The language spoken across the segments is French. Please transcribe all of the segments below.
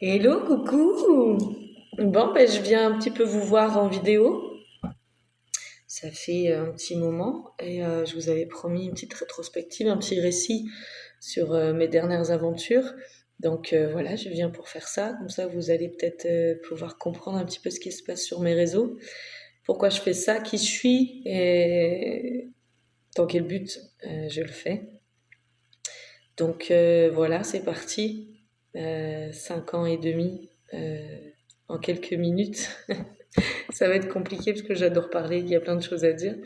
Hello, coucou! Bon, ben, je viens un petit peu vous voir en vidéo. Ça fait un petit moment et je vous avais promis une petite rétrospective, un petit récit sur mes dernières aventures. Donc voilà, je viens pour faire ça. Comme ça, vous allez peut-être pouvoir comprendre un petit peu ce qui se passe sur mes réseaux, pourquoi je fais ça, qui je suis et dans quel but je le fais. Donc voilà, c'est parti. 5 ans et demi en quelques minutes. Ça va être compliqué parce que j'adore parler, il y a plein de choses à dire.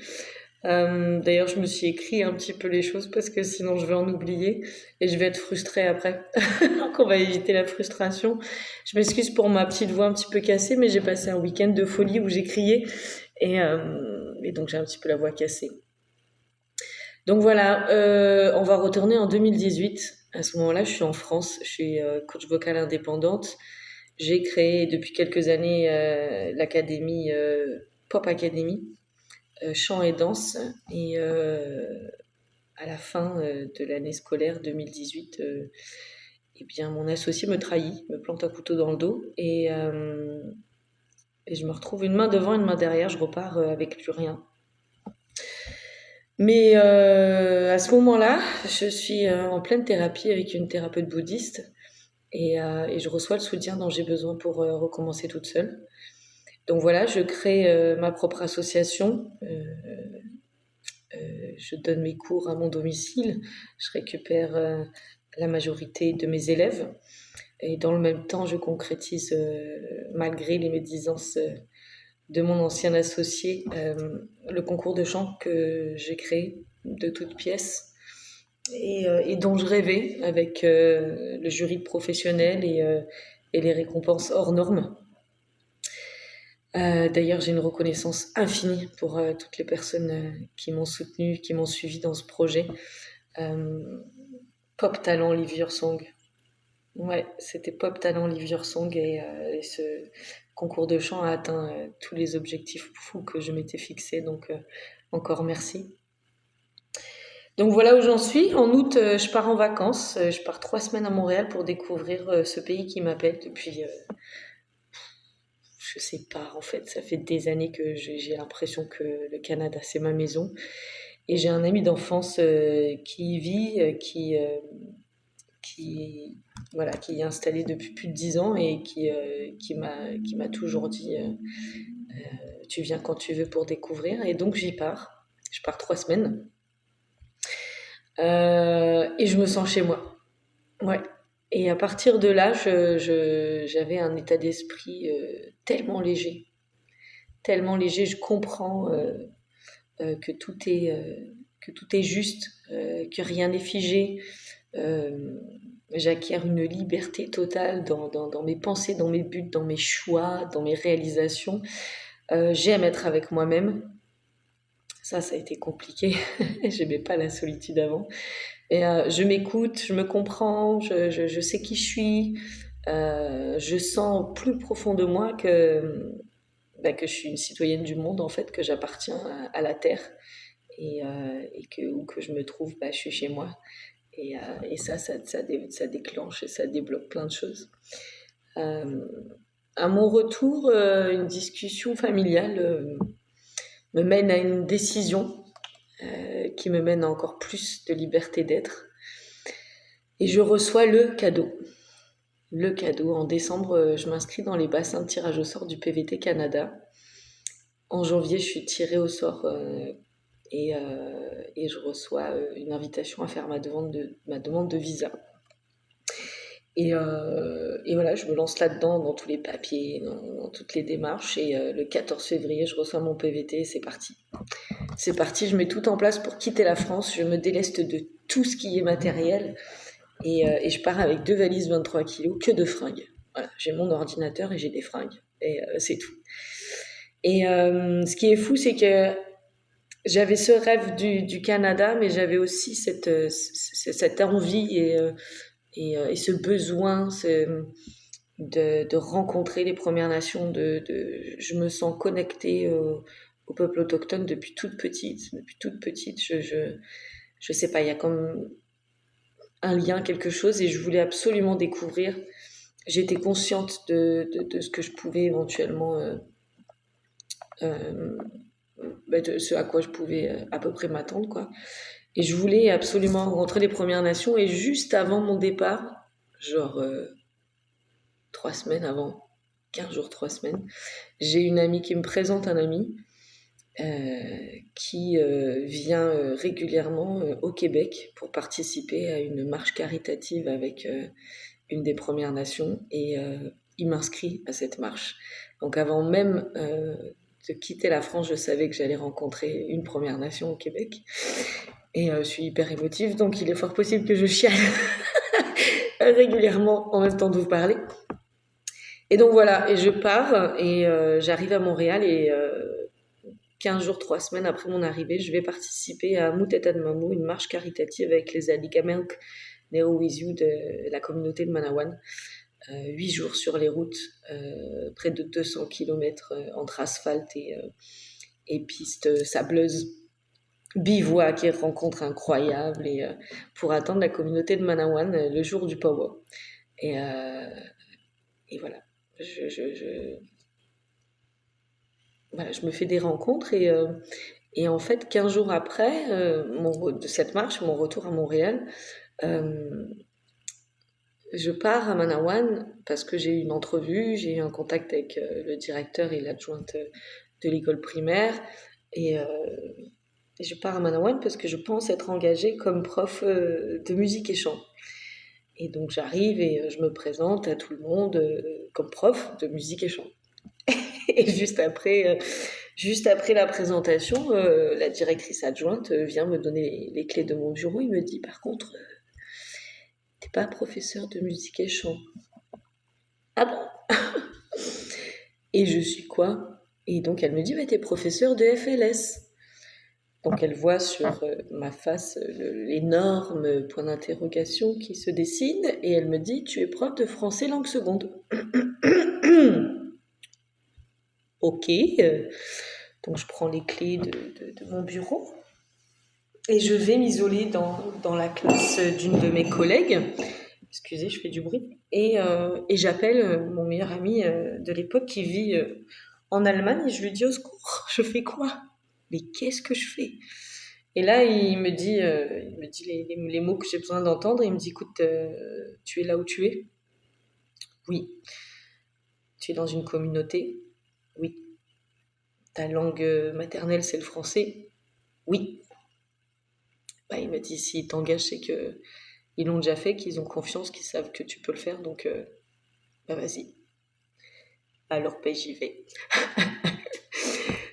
D'ailleurs, je me suis écrit un petit peu les choses parce que sinon je vais en oublier et je vais être frustrée après. Donc on va éviter la frustration. Je m'excuse pour ma petite voix un petit peu cassée, mais j'ai passé un week-end de folie où j'ai crié et donc j'ai un petit peu la voix cassée. Donc voilà, on va retourner en 2018. À ce moment-là, je suis en France, je suis coach vocale indépendante. J'ai créé depuis quelques années l'académie Pop Academy, chant et danse. Et à la fin de l'année scolaire 2018, eh bien, mon associé me trahit, me plante un couteau dans le dos et je me retrouve une main devant, une main derrière. Je repars avec plus rien. Mais à ce moment-là, je suis en pleine thérapie avec une thérapeute bouddhiste et je reçois le soutien dont j'ai besoin pour recommencer toute seule. Donc voilà, je crée ma propre association. Je donne mes cours à mon domicile. Je récupère la majorité de mes élèves. Et dans le même temps, je concrétise, malgré les médisances de mon ancien associé, le concours de chant que j'ai créé de toutes pièces et dont je rêvais avec le jury de professionnels et les récompenses hors normes. D'ailleurs, j'ai une reconnaissance infinie pour toutes les personnes qui m'ont soutenue, qui m'ont suivi dans ce projet. Euh, Pop Talent Live Your Song. Ouais, c'était Pop Talent Live Your Song et ce concours de chant a atteint tous les objectifs fous que je m'étais fixés. Donc, encore merci. Donc voilà où j'en suis. En août, je pars en vacances. Je pars 3 semaines à Montréal pour découvrir ce pays qui m'appelle depuis, je sais pas, en fait, ça fait des années que j'ai l'impression que le Canada, c'est ma maison. Et j'ai un ami d'enfance qui y vit, qui, voilà, qui est installé depuis plus de 10 ans et qui m'a toujours dit tu viens quand tu veux pour découvrir. Et donc j'y pars. Je pars 3 semaines. Et je me sens chez moi. Ouais. Et à partir de là, j'avais un état d'esprit tellement léger, je comprends que que tout est juste, que rien n'est figé. Euh, J'acquiers une liberté totale dans mes pensées, dans mes buts, dans mes choix, dans mes réalisations. J'aime être avec moi-même. Ça a été compliqué. J'aimais pas la solitude avant. Et je m'écoute, je me comprends, je sais qui je suis. Je sens plus profond de moi que je suis une citoyenne du monde, en fait, que j'appartiens à la Terre et que où que je me trouve, je suis chez moi. Et ça déclenche et ça débloque plein de choses. Euh, à mon retour, une discussion familiale me mène à une décision qui me mène à encore plus de liberté d'être. Et je reçois le cadeau. Le cadeau. En décembre, je m'inscris dans les bassins de tirage au sort du PVT Canada. En janvier, je suis tirée au sort et je reçois une invitation à faire ma demande de visa. Et voilà, je me lance là-dedans, dans tous les papiers, dans toutes les démarches. Et le 14 février, je reçois mon PVT et c'est parti. C'est parti, je mets tout en place pour quitter la France. Je me déleste de tout ce qui est matériel. Et je pars avec 2 valises 23 kilos, que de fringues. Voilà, j'ai mon ordinateur et j'ai des fringues. Et c'est tout. Et ce qui est fou, c'est que j'avais ce rêve du Canada, mais j'avais aussi cette envie et ce besoin de rencontrer les Premières Nations. Je me sens connectée au peuple autochtone depuis toute petite. Depuis toute petite, je sais pas, il y a comme un lien, quelque chose, et je voulais absolument découvrir j'étais consciente de ce que je pouvais éventuellement, euh, de ce à quoi je pouvais à peu près m'attendre, quoi. Et je voulais absolument rencontrer les Premières Nations. Et juste avant mon départ, genre 3 semaines avant, 15 jours, 3 semaines, j'ai une amie qui me présente un ami qui vient régulièrement au Québec pour participer à une marche caritative avec une des Premières Nations et il m'inscrit à cette marche. Donc avant même de quitter la France, je savais que j'allais rencontrer une Première Nation au Québec et je suis hyper émotive, donc il est fort possible que je chiale régulièrement en même temps de vous parler. Et donc voilà, et je pars et j'arrive à Montréal et 15 jours, 3 semaines après mon arrivée, je vais participer à Moutetanmamou, une marche caritative avec les Aligamelk Neo-Wizu de la communauté de Manawan. 8 jours sur les routes, près de 200 km entre asphalte et pistes sableuses, bivouac et rencontres incroyables et pour attendre la communauté de Manawan le jour du powwow. Et, et voilà, voilà, je me fais des rencontres et en fait 15 jours après de cette marche, mon retour à Montréal, euh, je pars à Manawan parce que j'ai eu une entrevue, j'ai eu un contact avec le directeur et l'adjointe de l'école primaire et je pars à Manawan parce que je pense être engagée comme prof de musique et chant. Et donc j'arrive et je me présente à tout le monde comme prof de musique et chant. Et juste après la présentation, la directrice adjointe vient me donner les clés de mon bureau. Il me dit, par contre, t'es pas professeur de musique et chant. Ah bon? Et je suis quoi? Et donc elle me dit, mais t'es professeur de FLS. Donc elle voit sur ma face l'énorme point d'interrogation qui se dessine et elle me dit, tu es prof de français langue seconde. Ok. Donc je prends les clés de mon bureau et je vais m'isoler dans la classe d'une de mes collègues. Excusez, je fais du bruit. Et j'appelle mon meilleur ami de l'époque qui vit en Allemagne et je lui dis au secours, je fais quoi? Mais qu'est-ce que je fais? Et là, il me dit les mots que j'ai besoin d'entendre. Il me dit, écoute, tu es là où tu es? Oui. Tu es dans une communauté? Oui. Ta langue maternelle, c'est le français? Oui. Bah, il m'a dit, s'ils t'engagent, c'est que ils l'ont déjà fait, qu'ils ont confiance, qu'ils savent que tu peux le faire, donc bah vas-y. Alors, ben, j'y vais.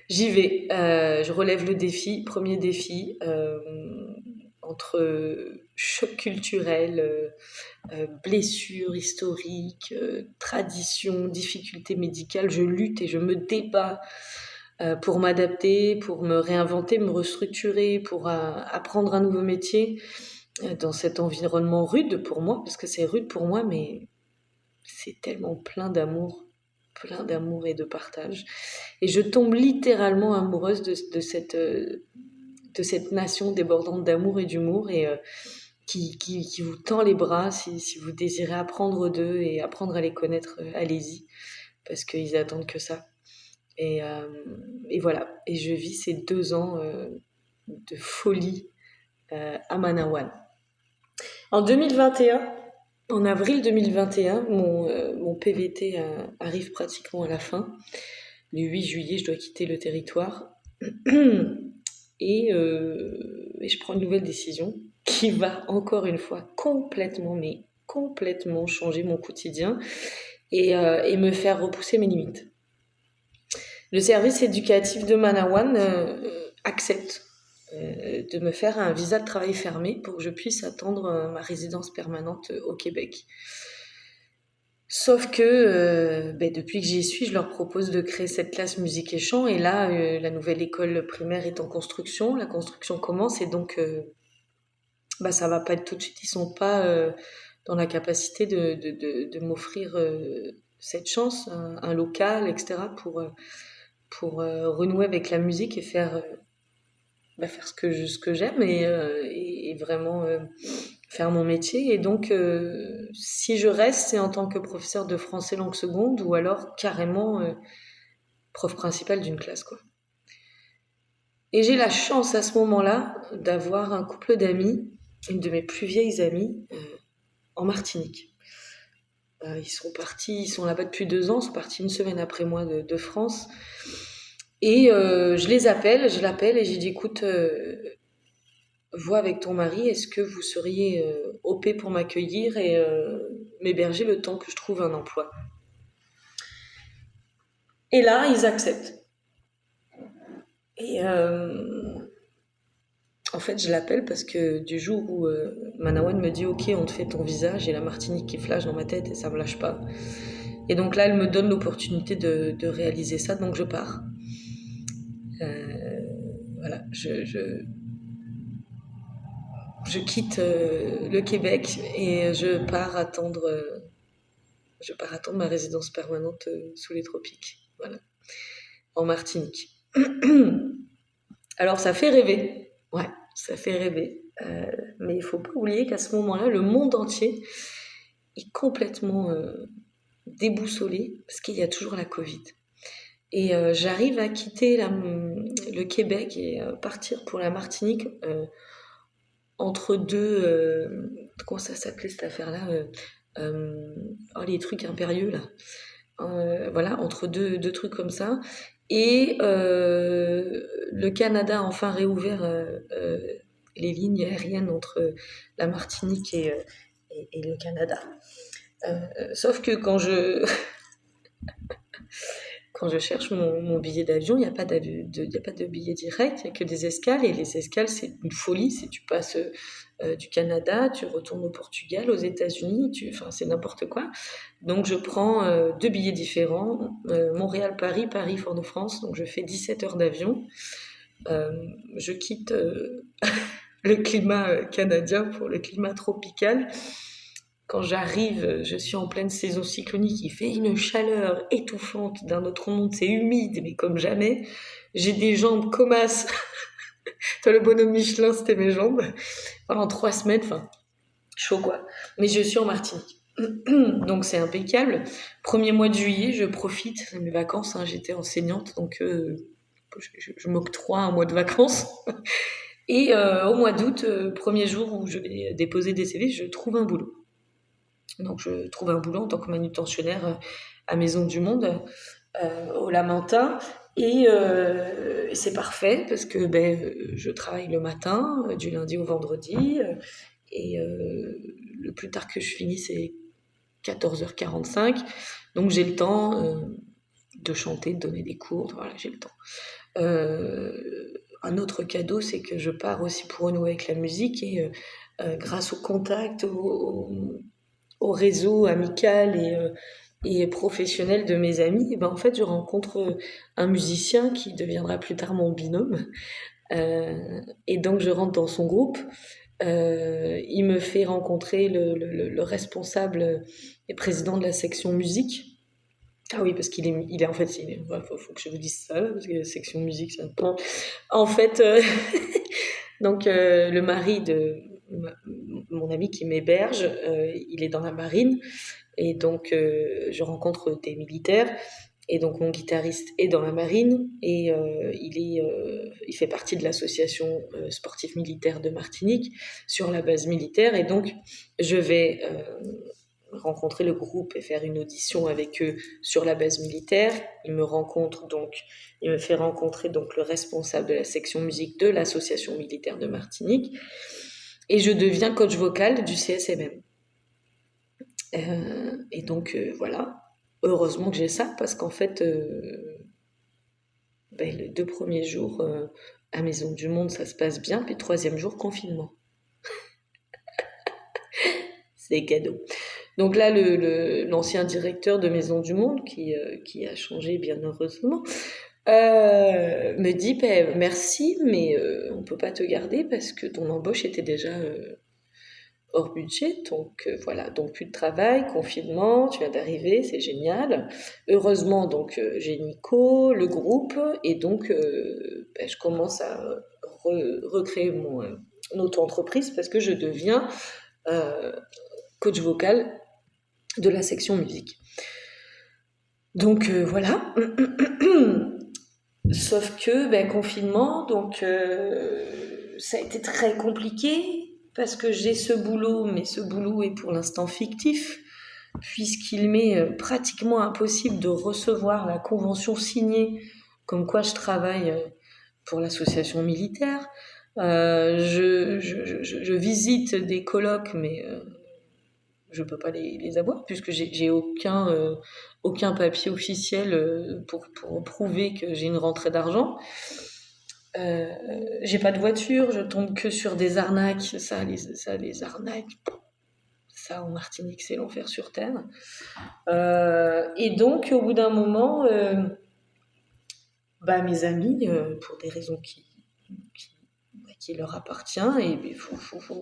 J'y vais. Je relève le défi. Premier défi, entre choc culturel, blessures historiques, traditions, difficultés médicales, je lutte et je me débat pour m'adapter, pour me réinventer, me restructurer, pour apprendre un nouveau métier dans cet environnement rude pour moi, parce que c'est rude pour moi, mais c'est tellement plein d'amour et de partage. Et je tombe littéralement amoureuse de cette nation débordante d'amour et d'humour et qui vous tend les bras si vous désirez apprendre d'eux et apprendre à les connaître, allez-y, parce qu'ils attendent que ça. Et, euh, et voilà, et je vis ces 2 ans de folie à Manawan. En 2021, en avril 2021, mon PVT arrive pratiquement à la fin. Le 8 juillet, je dois quitter le territoire. Et je prends une nouvelle décision qui va encore une fois complètement, mais complètement changer mon quotidien et me faire repousser mes limites. Le service éducatif de Manawan accepte de me faire un visa de travail fermé pour que je puisse attendre ma résidence permanente au Québec. Sauf que depuis que j'y suis, je leur propose de créer cette classe musique et chant. Et là, la nouvelle école primaire est en construction. La construction commence et donc ça va pas être tout de suite. Ils sont pas dans la capacité de m'offrir cette chance, un local, etc. pour renouer avec la musique et faire ce que j'aime et vraiment faire mon métier. Et donc, si je reste, c'est en tant que professeur de français langue seconde ou alors carrément prof principal d'une classe, quoi. Et j'ai la chance à ce moment-là d'avoir un couple d'amis, une de mes plus vieilles amies, en Martinique. Ils sont là-bas depuis 2 ans, ils sont partis une semaine après moi de France. Et je l'appelle et j'ai dit, écoute, vois avec ton mari, est-ce que vous seriez OP pour m'accueillir et m'héberger le temps que je trouve un emploi? Et là, ils acceptent. Et en fait, je l'appelle parce que du jour où Manawan me dit, ok, on te fait ton visa, j'ai la Martinique qui flash dans ma tête et ça me lâche pas. Et donc là, elle me donne l'opportunité de réaliser ça, donc je pars. Voilà, je quitte le Québec et je pars attendre ma résidence permanente sous les tropiques, voilà, en Martinique. Alors ça fait rêver, ouais, ça fait rêver. Mais il faut pas oublier qu'à ce moment-là, le monde entier est complètement déboussolé parce qu'il y a toujours la Covid. Et j'arrive à quitter le Québec et partir pour la Martinique entre deux... comment ça s'appelait cette affaire-là oh, les trucs impérieux, là. Voilà, entre deux trucs comme ça. Et le Canada a enfin réouvert les lignes aériennes entre la Martinique et le Canada. Sauf que quand je cherche mon billet d'avion, il n'y a pas de billet direct, il n'y a que des escales. Et les escales, c'est une folie. Si tu passes du Canada, tu retournes au Portugal, aux États-Unis, enfin, c'est n'importe quoi. Donc je prends 2 billets différents, Montréal-Paris, Paris-Fort-de-France. Donc je fais 17 heures d'avion. Je quitte le climat canadien pour le climat tropical. Quand j'arrive, je suis en pleine saison cyclonique, il fait une chaleur étouffante d'un autre monde, c'est humide, mais comme jamais. J'ai des jambes comasses. Toi, le bonhomme Michelin, c'était mes jambes. Pendant 3 semaines, enfin, chaud quoi. Mais je suis en Martinique. Donc c'est impeccable. Premier mois de juillet, je profite de mes vacances, hein, j'étais enseignante, donc je m'octroie un mois de vacances. Et au mois d'août, premier jour où je vais déposer des CV, je trouve un boulot. Donc je trouve un boulot en tant que manutentionnaire à Maison du Monde, au Lamentin. Et c'est parfait parce que je travaille le matin, du lundi au vendredi. Et le plus tard que je finis, c'est 14h45. Donc j'ai le temps de chanter, de donner des cours. Voilà, j'ai le temps. Un autre cadeau, c'est que je pars aussi pour renouer avec la musique. Et grâce au contact, au réseau amical et professionnel de mes amis, et ben en fait, je rencontre un musicien qui deviendra plus tard mon binôme. Et donc, je rentre dans son groupe. Il me fait rencontrer le responsable et président de la section musique. Ah oui, parce qu'il est en fait, faut que je vous dise ça, parce que la section musique, c'est un peu... En fait, donc le mari de mon ami qui m'héberge, il est dans la marine. Et donc, je rencontre des militaires. Et donc, mon guitariste est dans la marine. Et il fait partie de l'association sportive militaire de Martinique sur la base militaire. Et donc, je vais rencontrer le groupe et faire une audition avec eux sur la base militaire. Il me fait rencontrer donc le responsable de la section musique de l'association militaire de Martinique. Et je deviens coach vocal du CSMM. Et donc voilà, heureusement que j'ai ça parce qu'en fait, les 2 premiers jours à Maison du Monde, ça se passe bien, puis le 3e jour, confinement. C'est cadeau. Donc là, l'ancien directeur de Maison du Monde, qui a changé bien heureusement, me dit merci, mais on peut pas te garder parce que ton embauche était déjà hors budget, donc voilà, donc plus de travail, confinement, tu viens d'arriver, c'est génial. Heureusement, donc j'ai Nico, le groupe, et donc je commence à recréer mon auto-entreprise parce que je deviens coach vocal de la section musique. Donc voilà. Sauf que confinement, donc ça a été très compliqué parce que j'ai ce boulot, mais ce boulot est pour l'instant fictif puisqu'il m'est pratiquement impossible de recevoir la convention signée comme quoi je travaille pour l'association militaire. Je visite des colloques, mais je peux pas les avoir puisque j'ai aucun papier officiel pour prouver que j'ai une rentrée d'argent. J'ai pas de voiture, je tombe que sur des arnaques. Les arnaques, ça en Martinique, c'est l'enfer sur terre. Et donc, au bout d'un moment, mes amis, pour des raisons qui leur appartient, et il faut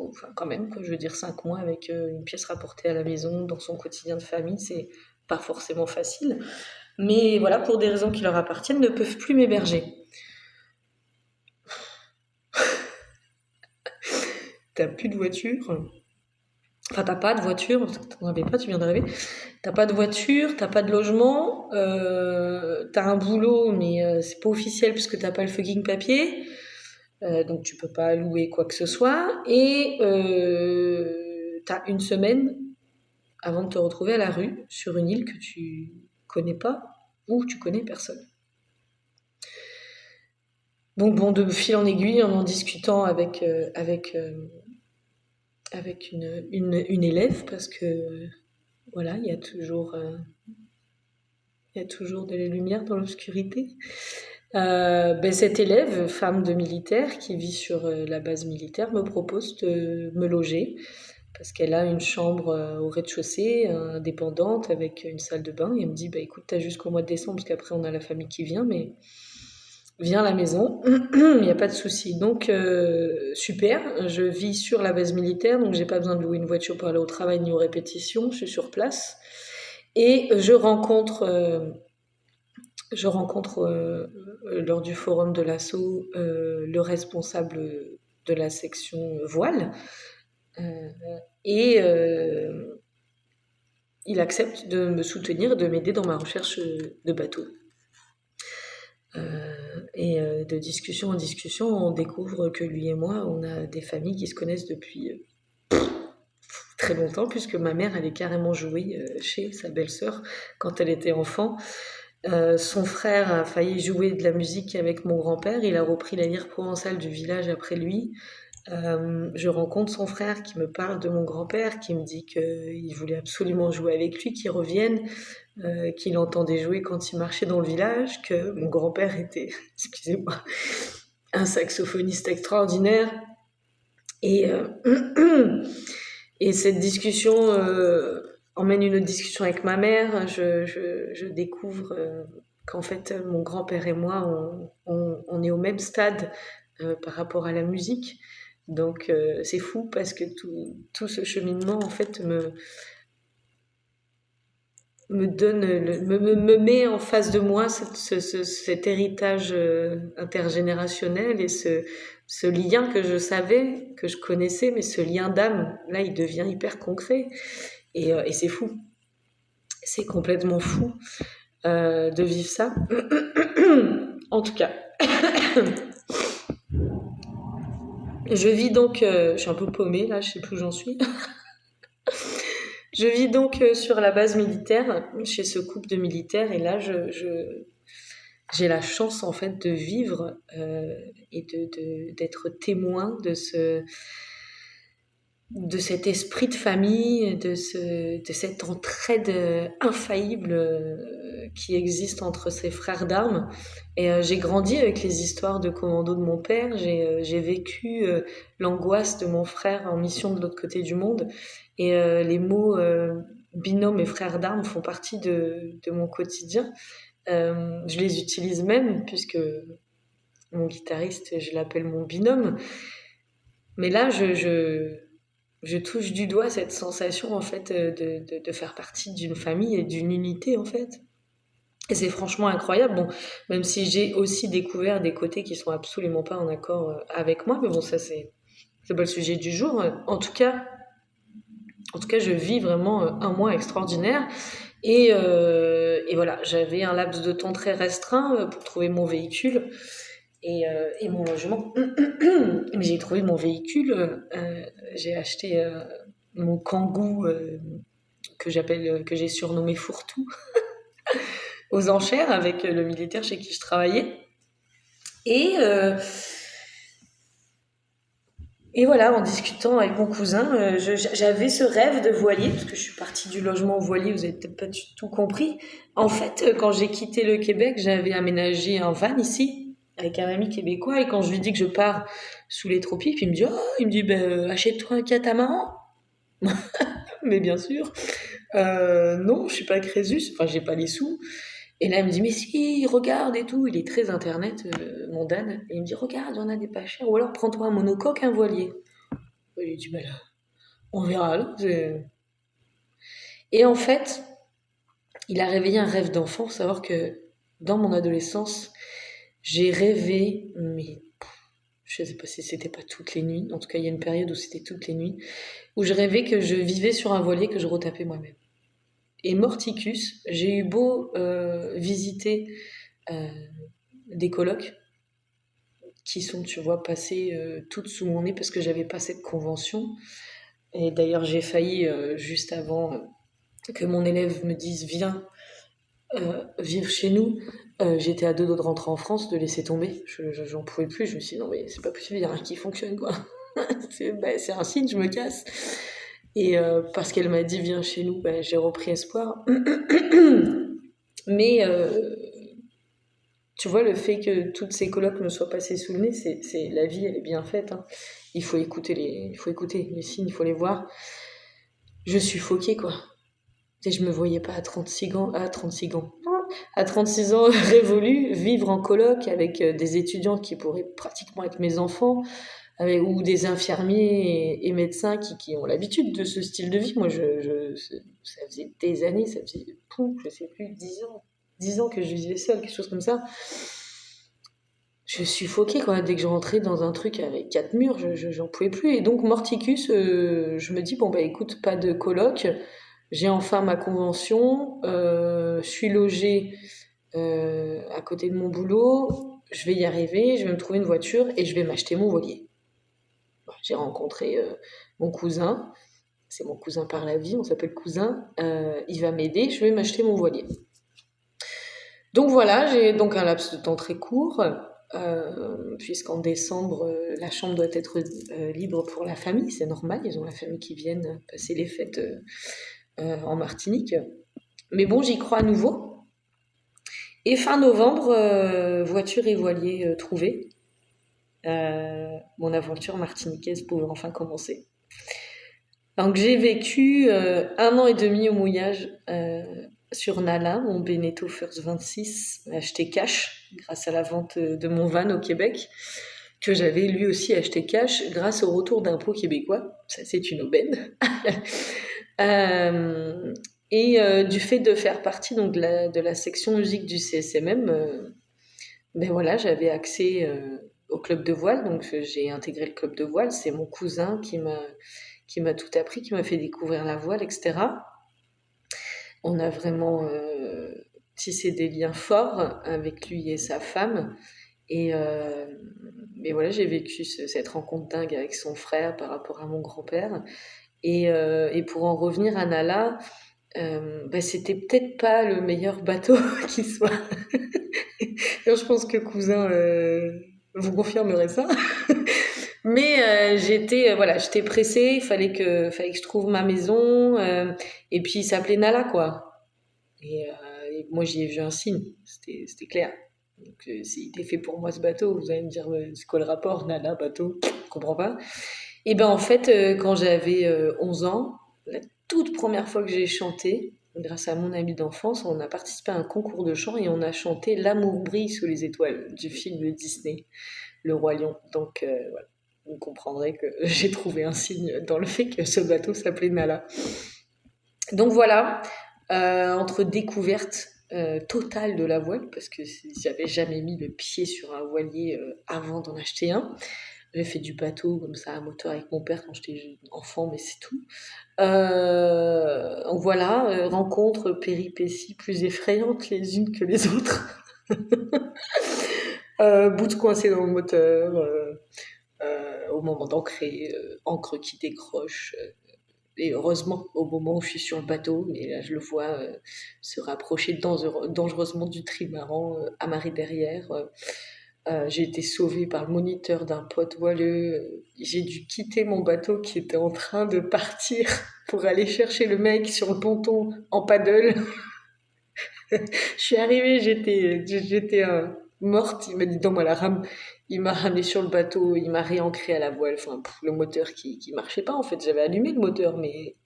enfin, quand même, je veux dire, 5 mois avec une pièce rapportée à la maison dans son quotidien de famille, c'est pas forcément facile. Mais voilà, pour des raisons qui leur appartiennent, ne peuvent plus m'héberger. T'as plus de voiture. Enfin, t'as pas de voiture, t'en avais pas, tu viens d'arriver. T'as pas de voiture, t'as pas de logement, t'as un boulot, mais c'est pas officiel puisque t'as pas le fucking papier. Donc tu peux pas louer quoi que ce soit. Et t'as une semaine avant de te retrouver à la rue, sur une île que tu connais pas, ou tu connais personne. Donc bon, de fil en aiguille, en discutant avec une élève, parce que voilà, il y a toujours de la lumière dans l'obscurité. Cette élève, femme de militaire, qui vit sur la base militaire, me propose de me loger, parce qu'elle a une chambre au rez-de-chaussée, indépendante, avec une salle de bain, et elle me dit, écoute, t'as jusqu'au mois de décembre, parce qu'après on a la famille qui vient, mais viens à la maison, il n'y a pas de souci. Donc super, je vis sur la base militaire, donc j'ai pas besoin de louer une voiture pour aller au travail ni aux répétitions, je suis sur place. Et je rencontre lors du forum de l'assaut le responsable de la section voile, et il accepte de me soutenir et de m'aider dans ma recherche de bateau. Et de discussion en discussion, on découvre que lui et moi, on a des familles qui se connaissent depuis très longtemps, puisque ma mère, elle est carrément jouée chez sa belle-sœur quand elle était enfant. Son frère a failli jouer de la musique avec mon grand-père, il a repris la lyre provençale du village après lui. Je rencontre son frère qui me parle de mon grand-père, qui me dit qu'il voulait absolument jouer avec lui, qu'il revienne, qu'il entendait jouer quand il marchait dans le village, que mon grand-père était, excusez-moi, un saxophoniste extraordinaire. Et, et cette discussion emmène une autre discussion avec ma mère. Je découvre qu'en fait, mon grand-père et moi, on est au même stade par rapport à la musique. Donc c'est fou parce que tout ce cheminement, en fait, me met en face de moi cet héritage intergénérationnel et ce lien que je savais, que je connaissais, mais ce lien d'âme, là, il devient hyper concret. Et c'est fou. C'est complètement fou de vivre ça. En tout cas. Je vis donc... je suis un peu paumée, là, je sais plus où j'en suis. Je vis donc sur la base militaire, chez ce couple de militaires, et là, j'ai la chance, en fait, de vivre et d'être témoin de cet esprit de famille, de cette entraide infaillible qui existe entre ses frères d'armes. Et j'ai grandi avec les histoires de commando de mon père, j'ai vécu l'angoisse de mon frère en mission de l'autre côté du monde, et les mots binôme et frère d'armes font partie de mon quotidien. Je les utilise même, puisque mon guitariste, je l'appelle mon binôme. Mais là, je touche du doigt cette sensation, en fait, de faire partie d'une famille et d'une unité, en fait. Et c'est franchement incroyable. Bon, même si j'ai aussi découvert des côtés qui sont absolument pas en accord avec moi, mais bon, ça, c'est pas le sujet du jour. En tout cas, En tout cas, je vis vraiment un mois extraordinaire. Et voilà, j'avais un laps de temps très restreint pour trouver mon véhicule et mon logement. Mais j'ai trouvé mon véhicule, j'ai acheté mon Kangoo que j'ai surnommé Fourre-tout aux enchères avec le militaire chez qui je travaillais. Et, euh, et voilà, en discutant avec mon cousin, j'avais ce rêve de voilier, parce que je suis partie du logement au voilier, vous avez peut-être pas du tout compris. En fait, quand j'ai quitté le Québec, j'avais aménagé un van ici, avec un ami québécois, et quand je lui dis que je pars sous les tropiques, il me dit, oh, ben, achète-toi un catamaran. Mais bien sûr, non, je suis pas Crésus, enfin, j'ai pas les sous. Et là, il me dit, mais si, regarde et tout. Il est très internet, mon Dan. Et il me dit, regarde, il y en a des pas chers. Ou alors, prends-toi un monocoque, un voilier. Et j'ai dit, bah là, on verra là. Et en fait, il a réveillé un rêve d'enfant. Faut savoir que dans mon adolescence, j'ai rêvé, mais je sais pas si c'était pas toutes les nuits. En tout cas, il y a une période où c'était toutes les nuits, où je rêvais que je vivais sur un voilier que je retapais moi-même. Et Morticus, j'ai eu beau visiter euh, des colocs qui sont, tu vois, passées toutes sous mon nez parce que j'avais pas cette convention. Et d'ailleurs, j'ai failli, juste avant que mon élève me dise viens vivre chez nous, j'étais à deux doigts de rentrer en France, de laisser tomber. J'en pouvais plus. Je me suis dit non, mais c'est pas possible, il n'y a rien qui fonctionne quoi. C'est un signe, je me casse. Et parce qu'elle m'a dit viens chez nous, j'ai repris espoir. Mais tu vois, le fait que toutes ces colocs me soient passées sous le nez, c'est la vie, elle est bien faite. Hein. Il faut écouter les signes, il faut les voir. Je suis suffoquée, quoi. Et je me voyais pas à 36 ans révolus, vivre en coloc avec des étudiants qui pourraient pratiquement être mes enfants, ou des infirmiers et médecins qui ont l'habitude de ce style de vie. Moi, ça faisait des années, ça faisait, je sais plus, 10 ans que je vivais seule, quelque chose comme ça. Je suis suffoquée quoi. Dès que je rentrais dans un truc avec quatre murs, j'en pouvais plus. Et donc Morticus, je me dis bon bah écoute, pas de coloc. J'ai enfin ma convention. Je suis logée à côté de mon boulot. Je vais y arriver. Je vais me trouver une voiture et je vais m'acheter mon voilier. Bon, j'ai rencontré mon cousin. C'est mon cousin par la vie. On s'appelle cousin. Il va m'aider. Je vais m'acheter mon voilier. Donc voilà, j'ai donc un laps de temps très court, puisqu'en décembre, la chambre doit être libre pour la famille, c'est normal, ils ont la famille qui viennent passer les fêtes en Martinique. Mais bon, j'y crois à nouveau. Et fin novembre, voiture et voilier trouvés. Mon aventure martiniquaise pouvait enfin commencer. Donc j'ai vécu 1 an et demi au mouillage sur Nala, mon Beneteau First 26, acheté cash grâce à la vente de mon van au Québec, que j'avais lui aussi acheté cash grâce au retour d'impôts québécois. Ça, c'est une aubaine. Euh, du fait de faire partie donc, de la section musique du CSMM, ben voilà, j'avais accès au club de voile, donc j'ai intégré le club de voile. C'est mon cousin qui m'a tout appris, qui m'a fait découvrir la voile, etc. On a vraiment tissé des liens forts avec lui et sa femme. Mais voilà, j'ai vécu cette rencontre dingue avec son frère par rapport à mon grand-père. Et pour en revenir à Nala, c'était peut-être pas le meilleur bateau qui soit. Je pense que cousin vous confirmerez ça. Mais voilà, j'étais pressée, fallait que je trouve ma maison. Et puis il s'appelait Nala, quoi. Et moi j'y ai vu un signe, c'était clair. Donc s'il était fait pour moi ce bateau, vous allez me dire c'est quoi le rapport, Nala, bateau, je comprends pas. Et ben en fait, quand j'avais 11 ans, la toute première fois que j'ai chanté, grâce à mon ami d'enfance, on a participé à un concours de chant et on a chanté L'amour brille sous les étoiles du film Disney, Le Roi Lion. Donc voilà, vous comprendrez que j'ai trouvé un signe dans le fait que ce bateau s'appelait Nala. Donc voilà, entre découverte totale de la voile, parce que j'avais jamais mis le pied sur un voilier avant d'en acheter un, J'ai fait du bateau comme ça à moteur avec mon père quand j'étais enfant, mais c'est tout. Donc voilà, rencontres, péripéties plus effrayantes les unes que les autres. Bout coincé dans le moteur, au moment d'ancrer, encre qui décroche. Et heureusement, au moment où je suis sur le bateau, mais là je le vois se rapprocher dangereusement du trimaran à marée derrière. J'ai été sauvée par le moniteur d'un pote voileux. J'ai dû quitter mon bateau qui était en train de partir pour aller chercher le mec sur le ponton en paddle. Je suis arrivée, j'étais morte. Il m'a dit donne-moi la rame. Il m'a ramené sur le bateau, il m'a réancré à la voile. Enfin, le moteur qui marchait pas en fait. J'avais allumé le moteur, mais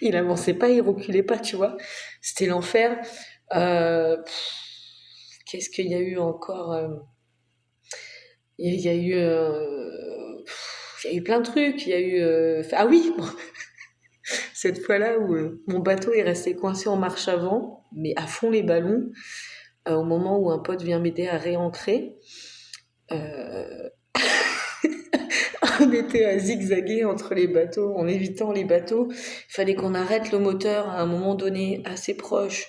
il avançait pas, il reculait pas, tu vois. C'était l'enfer. Qu'est-ce qu'il y a eu encore il y a eu, il y a eu plein de trucs. Il y a eu, ah oui, cette fois-là où mon bateau est resté coincé en marche avant, mais à fond les ballons, au moment où un pote vient m'aider à réancrer. Euh, on était à zigzaguer entre les bateaux, en évitant les bateaux. Il fallait qu'on arrête le moteur à un moment donné, assez proche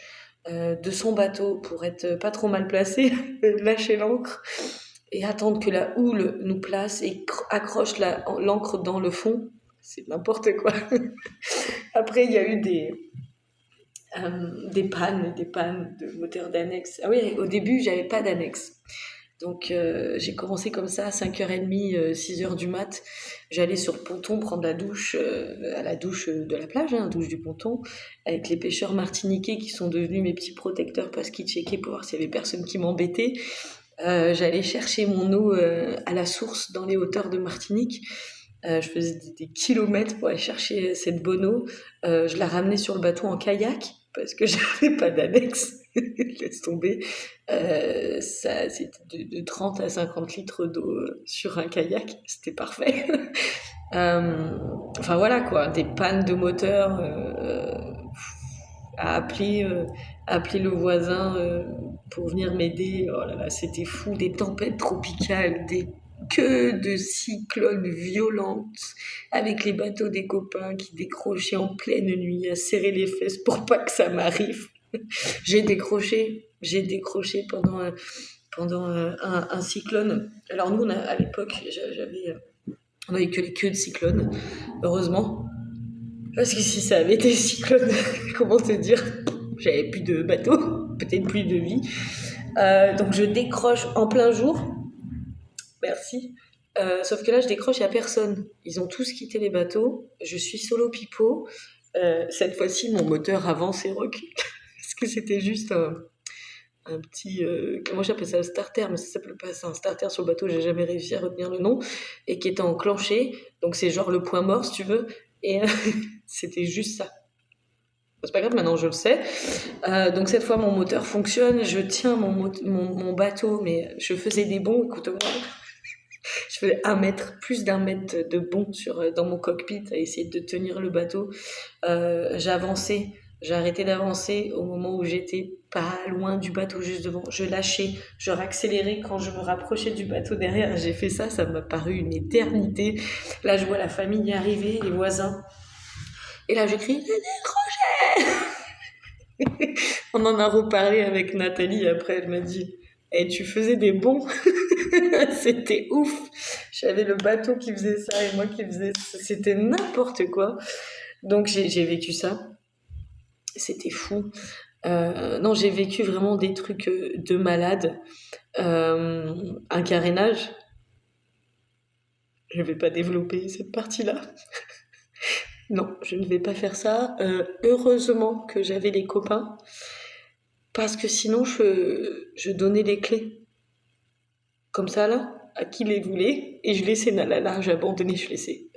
de son bateau, pour être pas trop mal placé, lâcher l'ancre et attendre que la houle nous place et accroche l'ancre dans le fond. C'est n'importe quoi. Après, il y a eu des pannes de moteur d'annexe. Ah oui, au début, j'avais pas d'annexe. Donc j'ai commencé comme ça à 5h30, 6h du mat. J'allais sur le ponton prendre la douche, à la douche de la plage, hein, douche du ponton, avec les pêcheurs martiniquais qui sont devenus mes petits protecteurs parce qu'ils checkaient pour voir s'il y avait personne qui m'embêtait. J'allais chercher mon eau à la source dans les hauteurs de Martinique. Je faisais des kilomètres pour aller chercher cette bonne eau. Je la ramenais sur le bateau en kayak parce que j'avais pas d'annexe. Laisse tomber. Ça, c'était de 30 à 50 litres d'eau sur un kayak. C'était parfait. Enfin voilà quoi, des pannes de moteur à appeler le voisin pour venir m'aider. Oh là là, c'était fou, des tempêtes tropicales, des queues de cyclones violentes, avec les bateaux des copains qui décrochaient en pleine nuit à serrer les fesses pour pas que ça m'arrive. J'ai décroché pendant un cyclone. Alors nous, à l'époque, on avait que les queues de cyclone, heureusement. Parce que si ça avait été cyclone, comment te dire, j'avais plus de bateau, peut-être plus de vie. Donc je décroche en plein jour. Merci. Sauf que là, je décroche, il n'y a personne. Ils ont tous quitté les bateaux. Je suis solo pipeau. Cette fois-ci, mon moteur avance et recule. Parce que c'était juste un petit... comment j'appelle ça? Un starter, mais ça s'appelle pas ça. Un starter sur le bateau, j'ai jamais réussi à retenir le nom. Et qui était enclenché. Donc c'est genre le point mort, si tu veux. Et c'était juste ça. C'est pas grave, maintenant je le sais. Donc cette fois, mon moteur fonctionne. Je tiens mon bateau, mais je faisais des bonds, écoute-moi. Je faisais plus d'un mètre de bond dans mon cockpit à essayer de tenir le bateau. J'avançais, j'ai arrêté d'avancer au moment où j'étais pas loin du bateau juste devant. Je lâchais, je réaccélérais quand je me rapprochais du bateau derrière. J'ai fait ça, ça m'a paru une éternité. Là, je vois la famille y arriver, les voisins. Et là, je crie, on en a reparlé avec Nathalie après, elle m'a dit hey, tu faisais des bonds. C'était ouf. J'avais le bateau qui faisait ça et moi qui faisais ça. C'était n'importe quoi. Donc j'ai vécu ça. C'était fou. Non, j'ai vécu vraiment des trucs de malade. Un carénage. Je ne vais pas développer cette partie-là. Non, je ne vais pas faire ça. Heureusement que j'avais les copains. Parce que sinon, je donnais les clés. Comme ça, là, à qui les voulait. Et je laissais, là, j'ai abandonné, je laissais.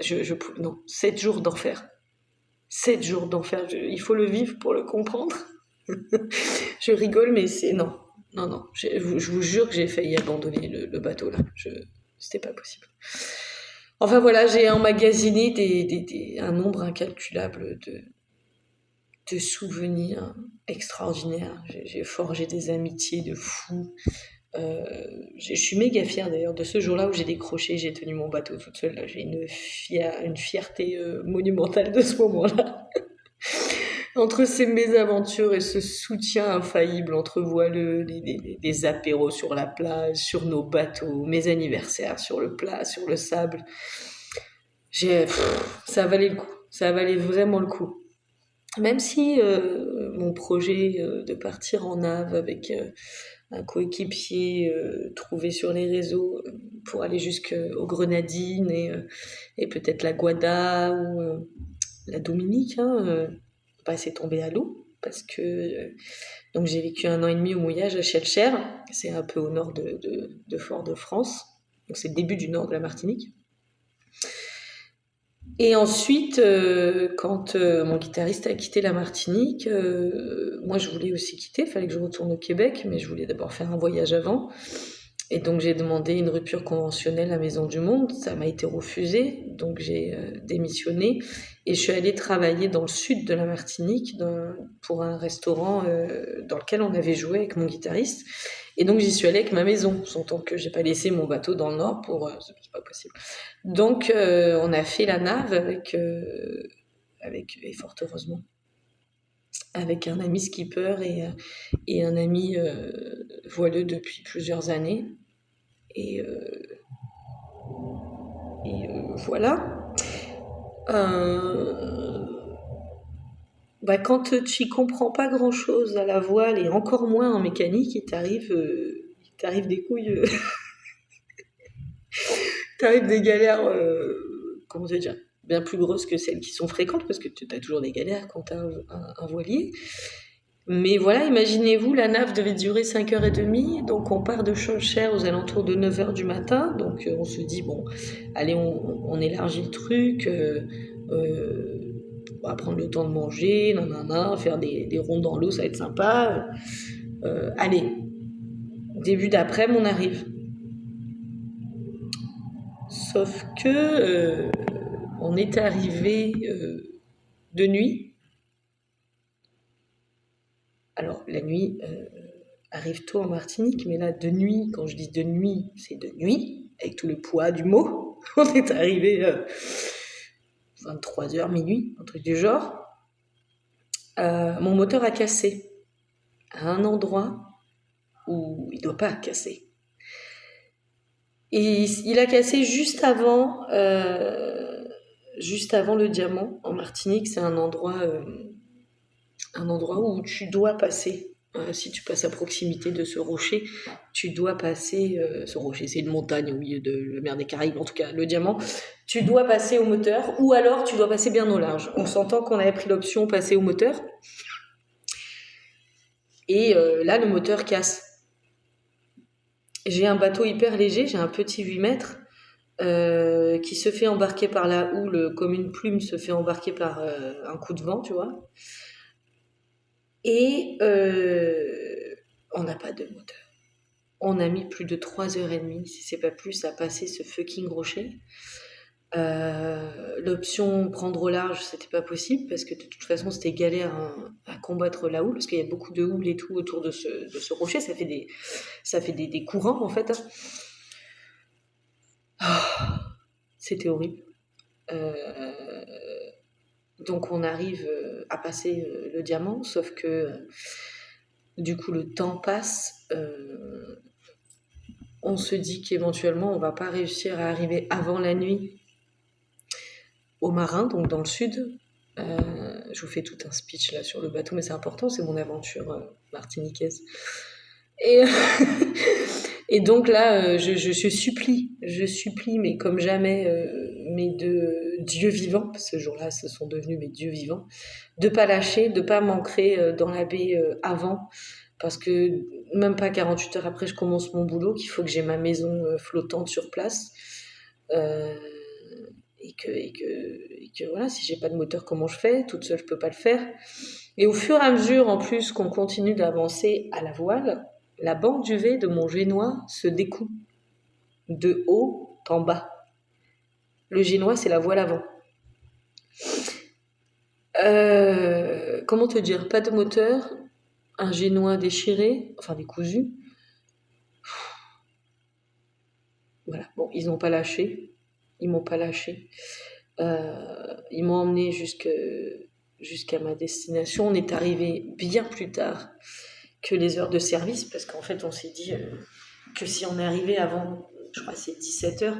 Non, 7 jours d'enfer. 7 jours d'enfer. Il faut le vivre pour le comprendre. Je rigole, mais c'est... Non, non, non. Je vous jure que j'ai failli abandonner le bateau, là. C'était pas possible. Enfin, voilà, j'ai emmagasiné un nombre incalculable de souvenirs extraordinaires. J'ai forgé des amitiés de fous. Je suis méga fière d'ailleurs de ce jour-là où j'ai décroché, j'ai tenu mon bateau toute seule. Là, j'ai une fierté monumentale de ce moment-là. Entre ces mésaventures et ce soutien infaillible entre voileux, les apéros sur la plage, sur nos bateaux, mes anniversaires sur le plat, sur le sable, ça valait le coup. Ça valait vraiment le coup. Même si mon projet de partir en Ave avec un coéquipier trouvé sur les réseaux pour aller jusqu'aux Grenadines et peut-être la Guada ou la Dominique, hein, bah, c'est tombé à l'eau parce que donc j'ai vécu 1 an et demi au mouillage à Schellcher, c'est un peu au nord de Fort-de-France, donc c'est le début du nord de la Martinique. Et ensuite, quand mon guitariste a quitté la Martinique, moi je voulais aussi quitter, il fallait que je retourne au Québec, mais je voulais d'abord faire un voyage avant. Et donc j'ai demandé une rupture conventionnelle à Maison du Monde, ça m'a été refusé, donc j'ai démissionné et je suis allée travailler dans le sud de la Martinique pour un restaurant dans lequel on avait joué avec mon guitariste. Et donc j'y suis allée avec ma maison, sentant que j'ai pas laissé mon bateau dans le nord pour c'est pas possible. Donc on a fait la nave avec et fort heureusement avec un ami skipper et un ami voileux depuis plusieurs années. Et, voilà. Euh, Bah, quand tu n'y comprends pas grand-chose à la voile et encore moins en mécanique, il t'arrive des couilles, t'arrive des galères, comment te dire, bien plus grosses que celles qui sont fréquentes parce que tu as toujours des galères quand tu as un voilier. Mais voilà, imaginez-vous, la nave devait durer 5h30, donc on part de Schœlcher aux alentours de 9h du matin, donc on se dit, bon, allez, on élargit le truc, on va prendre le temps de manger, nanana, faire des ronds dans l'eau, ça va être sympa. Allez, début d'après-midi, on arrive. Sauf que on est arrivé de nuit. Alors, la nuit arrive tôt en Martinique, mais là, de nuit, quand je dis de nuit, c'est de nuit, avec tout le poids du mot. On est arrivé 23h, minuit, un truc du genre. Mon moteur a cassé à un endroit où il ne doit pas casser. Et il a cassé juste avant le Diamant. En Martinique, c'est un endroit où tu dois passer. Si tu passes à proximité de ce rocher, tu dois passer, ce rocher, c'est une montagne au milieu de la mer des Caraïbes, en tout cas le Diamant, tu dois passer au moteur, ou alors tu dois passer bien au large. On s'entend qu'on avait pris l'option passer au moteur, et là le moteur casse. J'ai un bateau hyper léger, j'ai un petit 8 mètres, qui se fait embarquer par la houle, comme une plume se fait embarquer par un coup de vent, tu vois. Et on n'a pas de moteur. On a mis plus de 3h30, si c'est pas plus, à passer ce fucking rocher. L'option prendre au large, c'était pas possible parce que de toute façon, c'était galère à combattre la houle parce qu'il y a beaucoup de houle et tout autour de ce rocher. Ça fait des courants en fait. C'était horrible. Donc on arrive à passer le Diamant, sauf que du coup le temps passe. On se dit qu'éventuellement on va pas réussir à arriver avant la nuit au Marin, donc dans le sud. Je vous fais tout un speech là sur le bateau, mais c'est important, c'est mon aventure martiniquaise. Et, et donc là, je supplie, mais comme jamais, mes deux dieux vivants, parce que ce jour-là, ce sont devenus mes dieux vivants, de pas lâcher, de pas m'ancrer dans la baie avant, parce que même pas 48 heures après, je commence mon boulot, qu'il faut que j'ai ma maison flottante sur place. Euh, et que voilà, si j'ai pas de moteur, comment je fais? Toute seule, je peux pas le faire. Et au fur et à mesure, en plus, qu'on continue d'avancer à la voile, la bande duvet de mon génois se découpe de haut en bas. Le génois, c'est la voile avant. Comment te dire? Pas de moteur, un génois déchiré, enfin décousu. Voilà. Bon, ils n'ont pas lâché. Ils m'ont pas lâché. Ils m'ont emmené jusqu'à ma destination. On est arrivé bien plus tard que les heures de service, parce qu'en fait, on s'est dit que si on est arrivé avant, je crois que c'est 17h,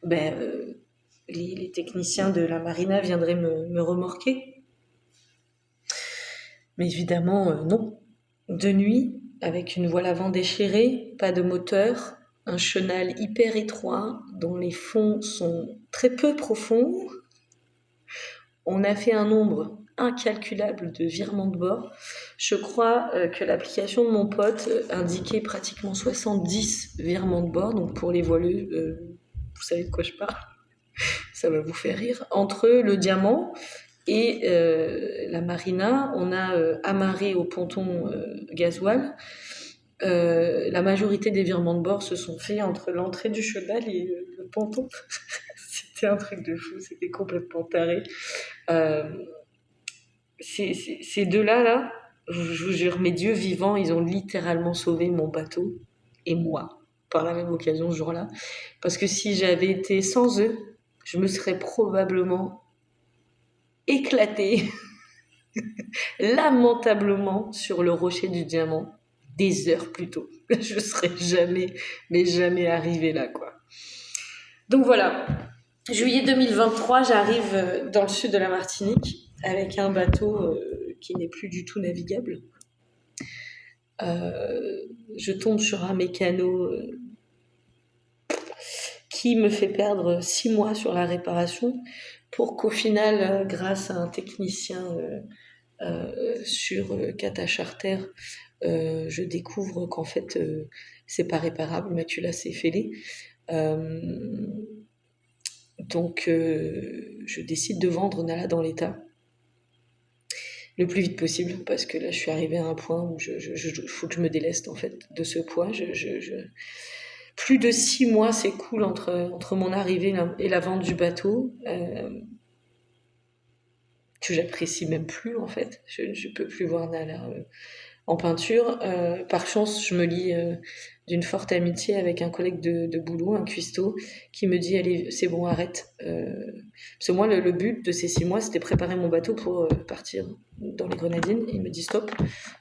ben, les techniciens de la marina viendraient me remorquer. Mais évidemment, non. De nuit, avec une voile avant déchirée, pas de moteur, un chenal hyper étroit dont les fonds sont très peu profonds. On a fait un nombre incalculable de virements de bord. Je crois que l'application de mon pote indiquait pratiquement 70 virements de bord. Donc pour les voileux, vous savez de quoi je parle. Ça va vous faire rire. Entre le Diamant et la marina, on a amarré au ponton gasoil. La majorité des virements de bord se sont faits entre l'entrée du cheval et le ponton. C'était un truc de fou, c'était complètement taré. Ces deux-là, là, je vous jure, mes dieux vivants, ils ont littéralement sauvé mon bateau et moi, par la même occasion ce jour-là. Parce que si j'avais été sans eux, je me serais probablement éclatée lamentablement sur le rocher du Diamant des heures plus tôt. Je serais jamais, mais jamais arrivée là, quoi. Donc voilà, juillet 2023, j'arrive dans le sud de la Martinique avec un bateau qui n'est plus du tout navigable. Je tombe sur un mécano qui me fait perdre 6 mois sur la réparation pour qu'au final, grâce à un technicien sur Cata Charter, je découvre qu'en fait, c'est pas réparable, Macula s'est fêlée. Donc, je décide de vendre Nala dans l'état le plus vite possible, parce que là, je suis arrivée à un point où faut que je me déleste, en fait, de ce poids. Plus de 6 mois s'écoulent entre mon arrivée et la vente du bateau, que j'apprécie même plus, en fait. Je peux plus voir Nala en peinture. Par chance, je me lie d'une forte amitié avec un collègue de boulot, un cuistot, qui me dit allez, c'est bon, arrête. Parce que moi, le but de ces 6 mois, c'était préparer mon bateau pour partir dans les Grenadines. Il me dit stop,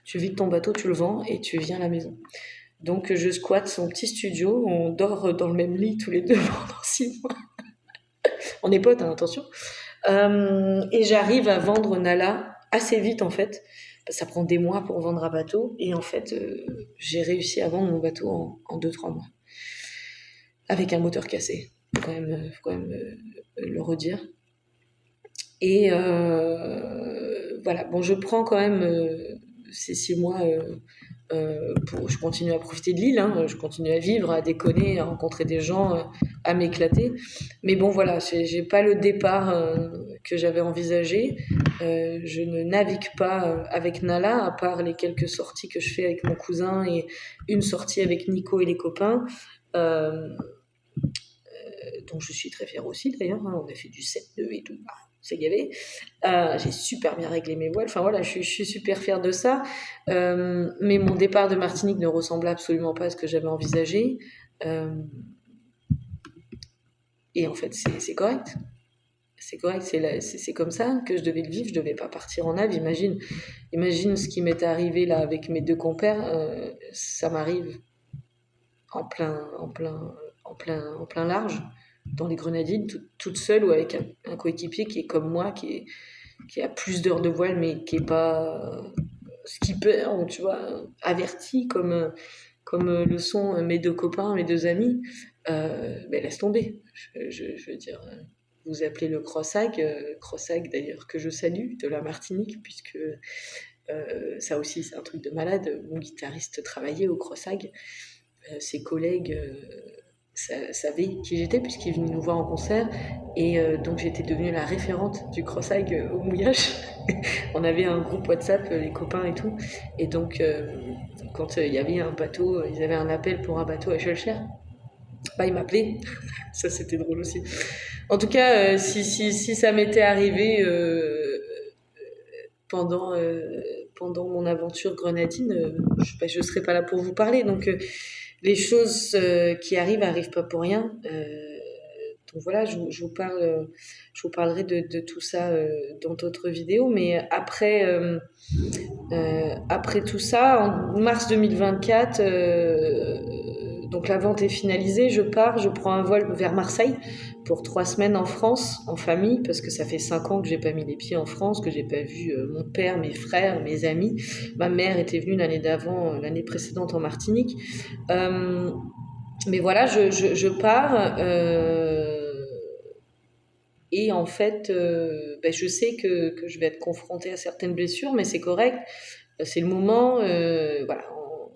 tu vides ton bateau, tu le vends et tu viens à la maison. Donc je squatte son petit studio, on dort dans le même lit tous les deux pendant 6 mois. On est potes, hein, attention. Et j'arrive à vendre Nala assez vite, en fait. Ça prend des mois pour vendre un bateau. Et en fait, j'ai réussi à vendre mon bateau en 2-3 mois. Avec un moteur cassé. Faut quand même le redire. Et voilà. Bon, je prends quand même ces 6 mois je continue à profiter de l'île, hein, je continue à vivre, à déconner, à rencontrer des gens, à m'éclater. Mais bon, voilà, j'ai pas le départ que j'avais envisagé. Je ne navigue pas avec Nala, à part les quelques sorties que je fais avec mon cousin et une sortie avec Nico et les copains, dont je suis très fière aussi d'ailleurs. Hein, on a fait du 7-2 et tout. C'est gavé. J'ai super bien réglé mes voiles. Enfin voilà, je suis super fière de ça. Mais mon départ de Martinique ne ressemblait absolument pas à ce que j'avais envisagé. Et en fait, c'est correct. C'est correct, c'est comme ça que je devais le vivre. Je devais pas partir en nave. Imagine ce qui m'est arrivé là avec mes deux compères. Ça m'arrive en plein large, dans les Grenadines, toute seule ou avec un coéquipier qui est comme moi, qui a plus d'heures de voile, mais qui est pas skipper, tu vois, averti comme le sont mes deux copains, mes deux amis. Mais laisse tomber. Je veux dire, vous appelez le Crossag d'ailleurs que je salue, de la Martinique, puisque ça aussi c'est un truc de malade. Mon guitariste travaillait au Crossag. Ses collègues savaient qui j'étais puisqu'ils venaient nous voir en concert et donc j'étais devenue la référente du Crossag au mouillage. On avait un groupe WhatsApp, les copains et tout, et donc quand il y avait un bateau, ils avaient un appel pour un bateau à Schellcher, bah ils m'appelaient. Ça c'était drôle aussi. En tout cas, si ça m'était arrivé pendant mon aventure grenadine, je serai pas là pour vous parler. Donc les choses qui arrivent pas pour rien. Donc voilà, je vous parlerai de tout ça dans d'autres vidéos. Mais après tout ça, en mars 2024, donc la vente est finalisée, je pars, je prends un vol vers Marseille pour 3 semaines en France, en famille, parce que ça fait 5 ans que j'ai pas mis les pieds en France, que j'ai pas vu mon père, mes frères, mes amis. Ma mère était venue l'année d'avant, l'année précédente en Martinique. Euh, mais voilà, je pars. Et en fait, je sais que je vais être confrontée à certaines blessures, mais c'est correct. C'est le moment. Voilà,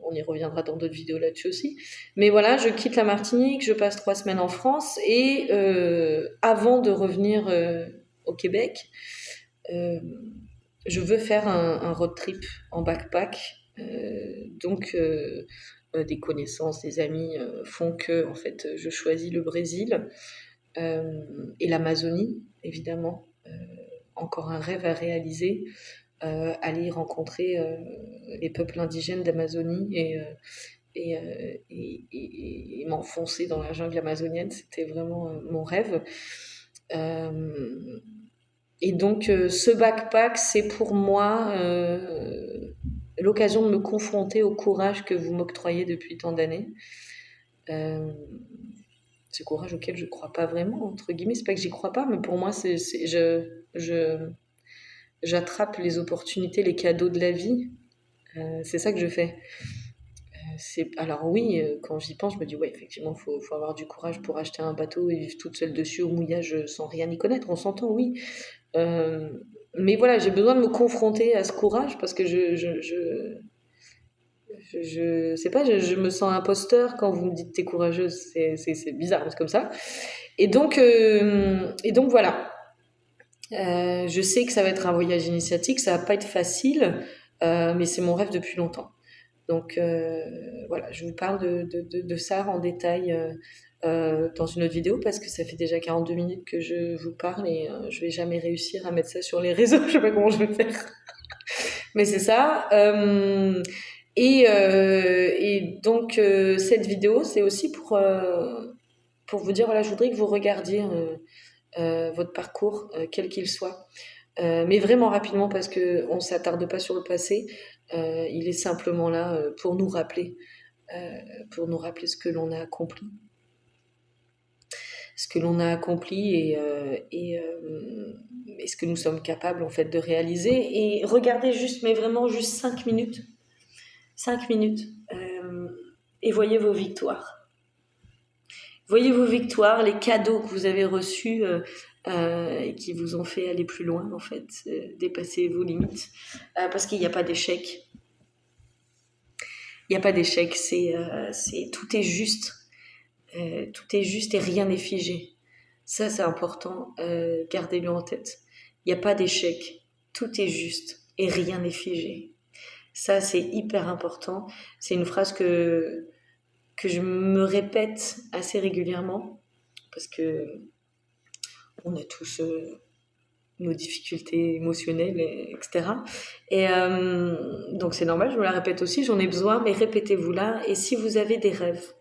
on y reviendra dans d'autres vidéos là-dessus aussi. Mais voilà, je quitte la Martinique, je passe 3 semaines en France et avant de revenir au Québec, euh, je veux faire un road trip en backpack. Des connaissances, des amis font que en fait, je choisis le Brésil et l'Amazonie, évidemment. Encore un rêve à réaliser, aller rencontrer les peuples indigènes d'Amazonie et m'enfoncer dans la jungle amazonienne, c'était vraiment mon rêve. Et donc ce backpack, c'est pour moi l'occasion de me confronter au courage que vous m'octroyez depuis tant d'années. Ce courage auquel je crois pas vraiment, entre guillemets, c'est pas que j'y crois pas, mais pour moi, j'attrape les opportunités, les cadeaux de la vie. C'est ça que je fais. Alors oui, quand j'y pense, je me dis, ouais, effectivement, faut avoir du courage pour acheter un bateau et vivre toute seule dessus au mouillage sans rien y connaître. On s'entend, oui. Euh, mais voilà, j'ai besoin de me confronter à ce courage parce que je sais pas, je me sens imposteur quand vous me dites t'es courageuse. C'est bizarre, c'est comme ça. Et donc voilà. Je sais que ça va être un voyage initiatique, ça va pas être facile, mais c'est mon rêve depuis longtemps. Donc voilà, je vous parle de ça en détail dans une autre vidéo parce que ça fait déjà 42 minutes que je vous parle et je vais jamais réussir à mettre ça sur les réseaux, je sais pas comment je vais faire. Mais c'est ça. Et donc cette vidéo, c'est aussi pour vous dire, voilà, je voudrais que vous regardiez votre parcours, quel qu'il soit. Mais vraiment rapidement parce qu'on ne s'attarde pas sur le passé. Il est simplement là pour nous rappeler ce que l'on a accompli. Ce que l'on a accompli et ce que nous sommes capables en fait de réaliser. Et regardez juste, mais vraiment juste 5 minutes. 5 minutes. Et voyez vos victoires. Voyez vos victoires, les cadeaux que vous avez reçus et qui vous ont fait aller plus loin, en fait, dépasser vos limites. Parce qu'il n'y a pas d'échec. Il n'y a pas d'échec, tout est juste. Tout est juste et rien n'est figé. Ça, c'est important. Gardez-le en tête. Il n'y a pas d'échec. Tout est juste et rien n'est figé. Ça, c'est hyper important. C'est une phrase que je me répète assez régulièrement parce que on a tous nos difficultés émotionnelles, etc. Et donc c'est normal, je me la répète aussi, j'en ai besoin, mais répétez-vous-la. Et si vous avez des rêves,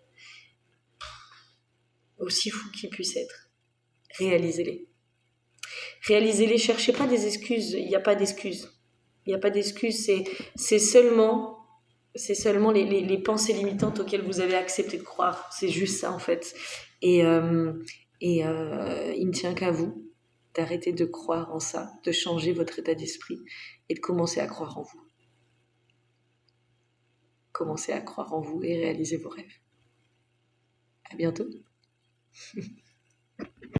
aussi fous qu'ils puissent être, réalisez-les. Réalisez-les, cherchez pas des excuses, il n'y a pas d'excuses. Il n'y a pas d'excuses, c'est seulement les pensées limitantes auxquelles vous avez accepté de croire. C'est juste ça en fait. Et il ne tient qu'à vous d'arrêter de croire en ça, de changer votre état d'esprit et de commencer à croire en vous. Commencez à croire en vous et réaliser vos rêves. À bientôt.